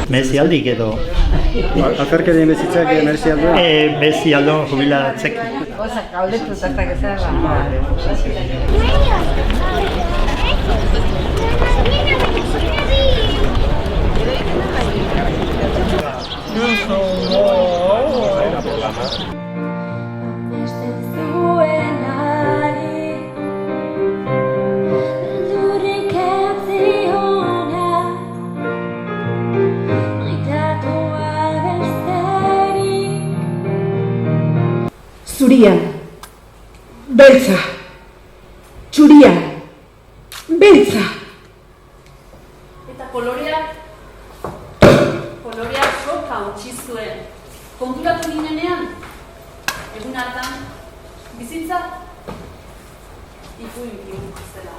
Mezialdik edo. Alferkerien bezitzak merezi alduen? Bezi aldon jubilatzek. Osa, kaldetu zartak ezara. Zuria, beltza, txuria, beltza. Eta koloreak soka utzi zuen. Konturatu ginenean, egun hartan, bizitza ipuin bihurtu zela.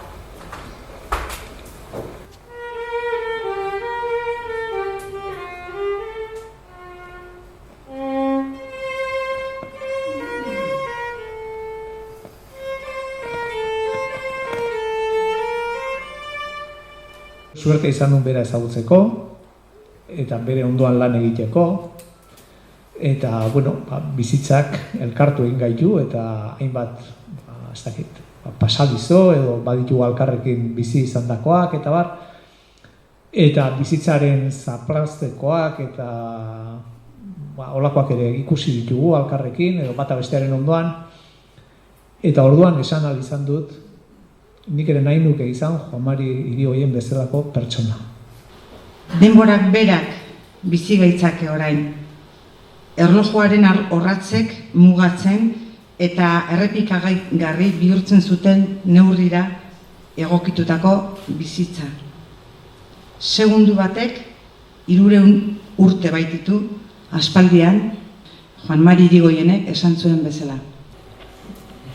Suerte izan duen bera ezagutzeko, eta bere ondoan lan egiteko, eta, bizitzak elkartu egin gaitu, eta hainbat, pasadizo, edo baditu alkarrekin bizi izan dakoak, eta bar, eta bizitzaren zaplaztekoak, eta holakoak ere ikusi ditugu alkarrekin, edo bata bestearen ondoan, eta orduan esan ahal izan dut, nik ere nahi nuke izan Juan Mari Irigoyen bezalako pertsona. Denborak berak bizi gaitzake orain. Erlojuaren orratzek mugatzen eta errepikagarri bihurtzen zuten neurrira egokitutako bizitza. Segundu batek 300 urte baititu aspaldian Juan Mari Irigoyenek esan zuen bezala.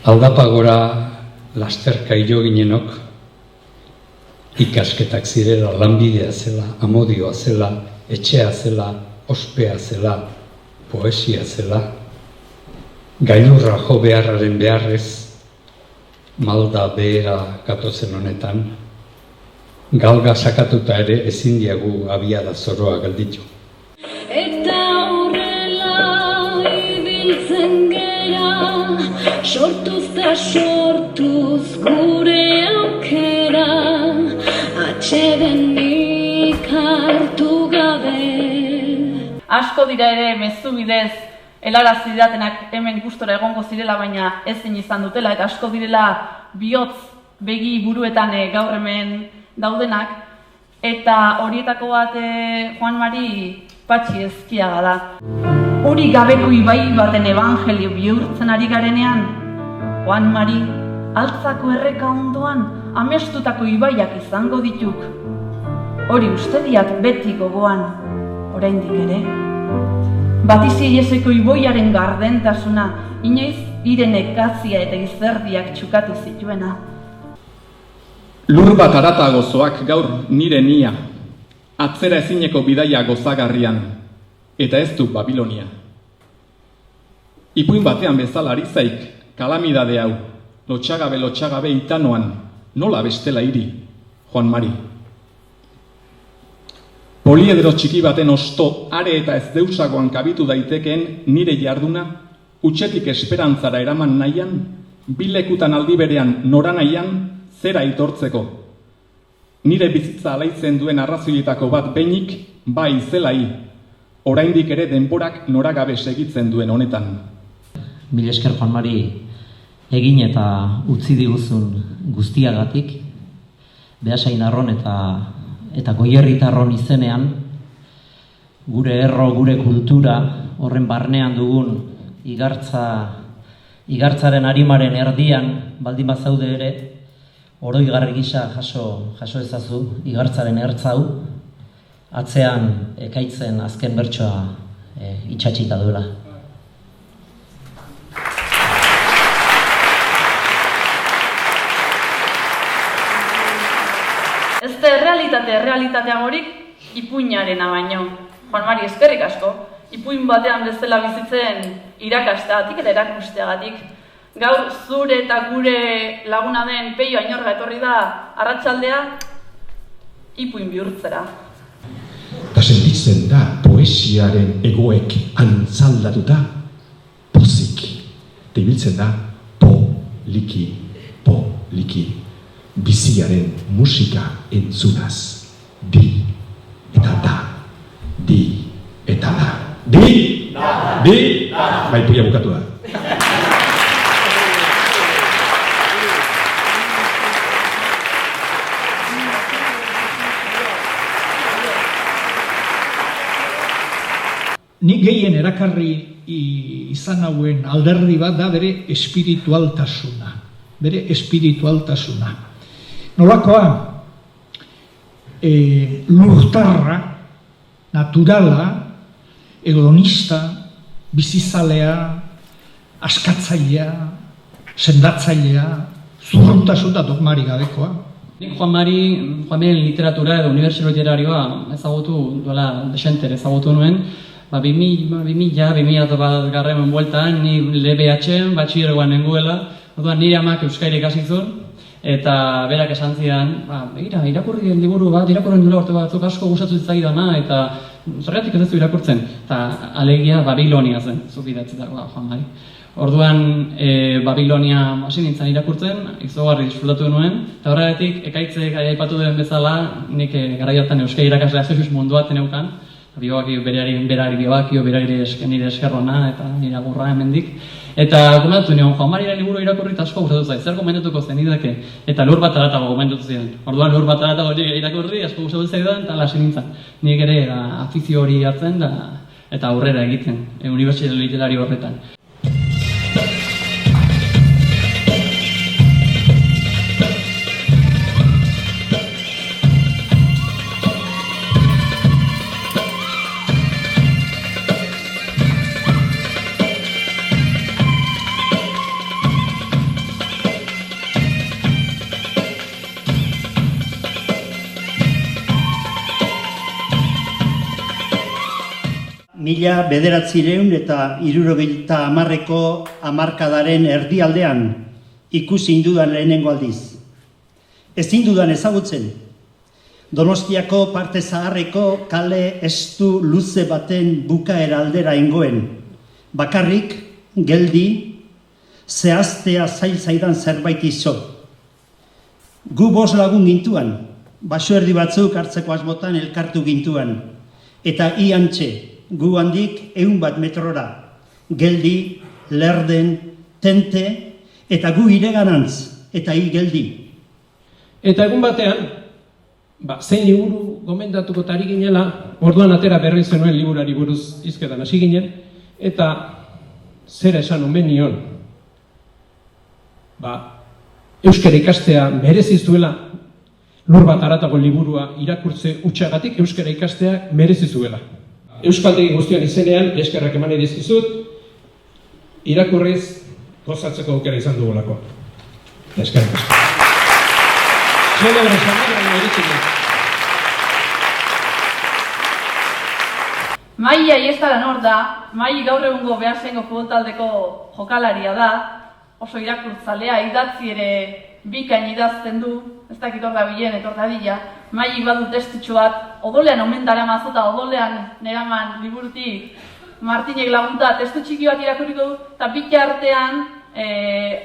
Aldapagora lasterka hilo ginenok, ikasketak zirela, lanbidea zela, amodioa zela, etxea zela, ospea zela, poesia zela, gailurra jo beharraren beharrez, malda behera gatozen honetan, galga sakatuta ere ezin diagu abiada zoroa galditu. Eta horrela ibiltzen gera, sortuz da sortuz gure aukera, atsedenik hartu gabe. Asko dira ere mezu bidez helarazi didatenak hemen gustora egongo zirela, baina ezin izan dutela, eta asko direla bihotz begi buruetan gaur hemen daudenak, eta horietako bat Juan Mari Patxi Ezkiaga da. Hori gabeko ibai baten ebangelio bihurtzen ari garenean, Juan Mari altzako erreka ondoan amestutako ibaiak izango dituk. Hori uste diat beti gogoan, oraindik ere. Batizi ieseko iboiaren gardentasuna, inoiz irenek gazia eta izerdiak txukatu zituena. Lur bat arata gozoak gaur nire nia, atzera ezineko bidaia gozagarrian, eta ez du Babilonia. Ipuin batean bezala ari zaik, kalamidade hau, lotxagabe itanoan, nola bestela hiri, Juan Mari. Poliedro txiki baten osto, are eta ez deusagoan kabitu daitekeen nire jarduna, utxetik esperantzara eraman nahian, bilekutan aldi berean nora nahian, zera aitortzeko. Nire bizitza alaitzen duen arrazoietako bat behinik, bai zelai, oraindik ere denborak noragabe segitzen duen honetan. Mil esker Juan Mari egin eta utzi diguzun guztiagatik, Beasain Arron eta Goierritarron izenean, gure erro, gure kultura, horren barnean dugun igartzaren arimaren erdian, baldin bazaude ere, oroigarri gisa jaso ezazu, igartzaren ertzau, atzean ekaitzen azken bertsoa itxatxita duela. Ez da errealitateagorik ipuinarena baino. Juan Mari, eskerrik asko, ipuin batean bezala bizitzen irakasteagatik eta erakusteagatik. Gaur zure eta gure laguna den Peio Ainorga etorri da arratsaldea ipuin bihurtzera. Eta sentiz ibiltzen da poesiaren egoek antzaldatuta, pozik. Eta ibiltzen da poliki, biziaren musika entzunaz. Di eta da, di eta da. Di, di, bai puia bukatu da. Nik gehien erakarri izan hauen alderdi bat da bere espiritualtasuna. Nolakoa, lurtarra, naturala, hedonista, bizizalea, askatzailea, sendatzailea, zurruntasun da dogmari gabekoa. Nik Juan Mari literatura edo unibertsio literarioa ezagutu, duela desentere ezagutu nuen, 2000 bueltan, ni LBH-en batxilergoan nengoela, orduan nire amak euskara ikasi zuen, eta berak esan zidan, irakurri liburu bat, irakurren duela urte batzuk asko gustatu zitzaidana, eta zergatik ez du irakurtzen, eta alegia Babilonia zen, zuk idatzitakoa Juan Mari. Orduan Babilonia hasi nintzen irakurtzen, izugarri disfrutatu nuen, eta horregatik ekaitzek aipatu duen bezala, nik garai hartan euskara irakaslea Jesus munduaten neukan, berari nire eskerrona eta nire agurra hemendik. Eta komentatu nion, Juan Mariren liburu irakurri asko gustatu zait, zer komentatuko zenidake? Eta Lur bat aratago komentatu ziren. Orduan Lur bat aratago irakurri, asko gustatu zaidan, eta hasi nintzen. Nik ere afizio hori hartzen eta aurrera egiten, unibertsitate literario horretan. Mila 1970ko hamarkadaren erdialdean ikusi indudan lehenengo aldiz. Ezin dudan ezagutzen, Donostiako parte zaharreko kale estu luze baten bukaera aldera ingoen, bakarrik, geldi, zehaztea zail zaidan zerbait izo. Gu 5 lagun gintuan, basoerdi batzuk hartzeko asmotan elkartu gintuan, eta iantxe, gu handik 100 metrora, geldi, lerden, tente, eta gu ireganantz, eta geldi. Eta egun batean, zein liburu gomendatuko tari ginela, orduan atera berri zenuen liburari buruz hizketan hasi ginen, eta zera esan omen nion, euskara ikastea mereziz duela, Lur bat aratago liburua irakurtze utxagatik euskara ikastea mereziz duela. Euskaldegi guztion izenean, eskerrak eman dizkizut, irakurriz gozatzeko aukera izan dugulako. Eskerrak asko. Mai Aiestaran hor da, Mai gaur egungo Beasaingo futbol taldeko jokalaria da, oso irakurtzalea, idatzi ere bikain idazten du, ez dakit hor da bilen, etor dadila, Mai badu testutxo bat, odolean omen dara mazota, odolean neraman liburutik, Martinek lagunta testu txiki bat irakurriko du, eta bitartean,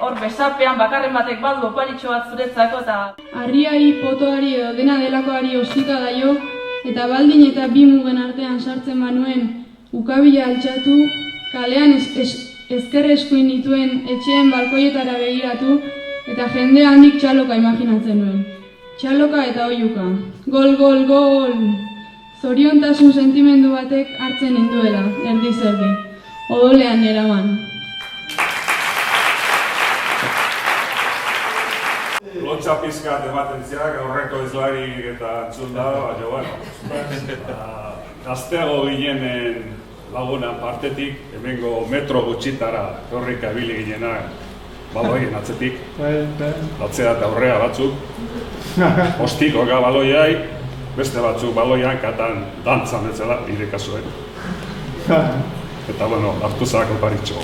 hor besapean bakarren batek badu oparitxo bat zuretzako, eta... Harriari, potoari edo dena delakoari ostika daio, eta baldin eta bi mugen artean sartzen banuen ukabila altxatu, kalean ezker eskuin dituen etxeen balkoietara begiratu, eta jende handik txaloka imaginatzen nuen. Txaloka eta oiuka. Gol, gol, gol! Zoriontasun sentimendu batek hartzen ninduela, erdi-zerdi. Odolean eraman. Lotxa pizkat ematen ziak, aurreko izlarik eta entzun da, baina, bueno. Gazteago ginenen lagunan partetik, hemengo metro gutxitara torrika ibili ginenak, baloien atzetik, atzea eta aurrea batzuk, ostikoka baloiai, beste batzuk baloian katan dantzan etzela, nire kasuen. Eta, bueno, hartu zako paritxo.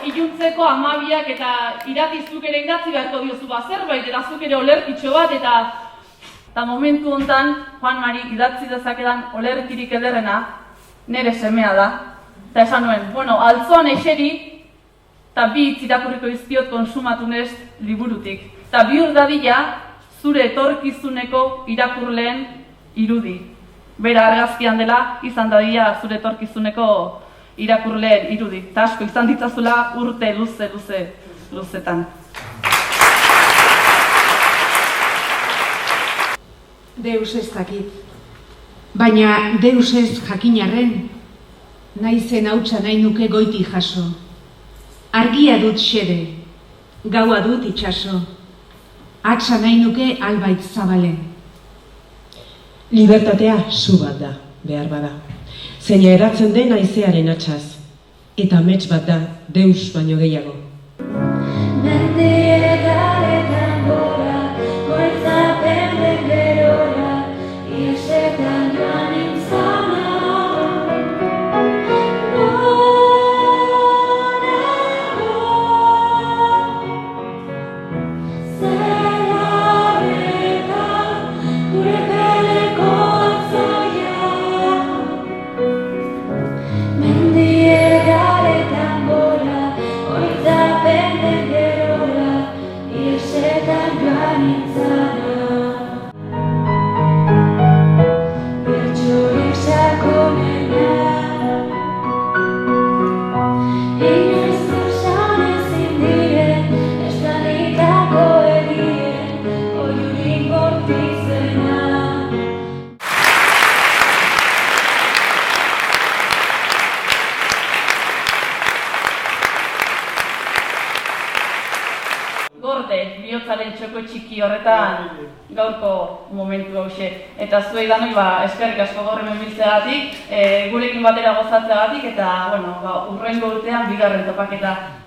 iluntzeko 12ak eta irati zuk ere idatzi beharko diozu zerbait, eta zuk ere olerkitxo bat, eta momentu hontan, Juan Mari, idatzi dezakedan olerkirik ederrena, nire semea da. Eta esan nuen, altzoan eseri, eta bi hitz irakurriko izkiot konsumatunez liburutik. Eta bihur dadila, zure etorkizuneko irakurleen irudi. Bera argazkian dela, izan dadila zure etorkizuneko irakurleen irudi. Eta asko izan ditzazula urte luzetan. Deus ez dakit, baina Deus ez jakinarren, naizen hautsa nahi nuke goiti jaso. Argia dut xede, gaua dut itxaso, atxa nahi nuke albait zabalen. Libertatea zu bat da, behar bada. Zeina eratzen den haizearen atxaz, eta amets bat da, Deus baino gehiago. Mendiegaretan gora, goitzapen den gerora, iesetan joan intzana. Bihotzaren txoko txiki horretan gaurko momentu hauxe. Eta zuei danoi eskerrik asko gaur hemen biltzeagatik, gurekin batera gozatzeagatik, eta urrengo urtean bigarren topaketa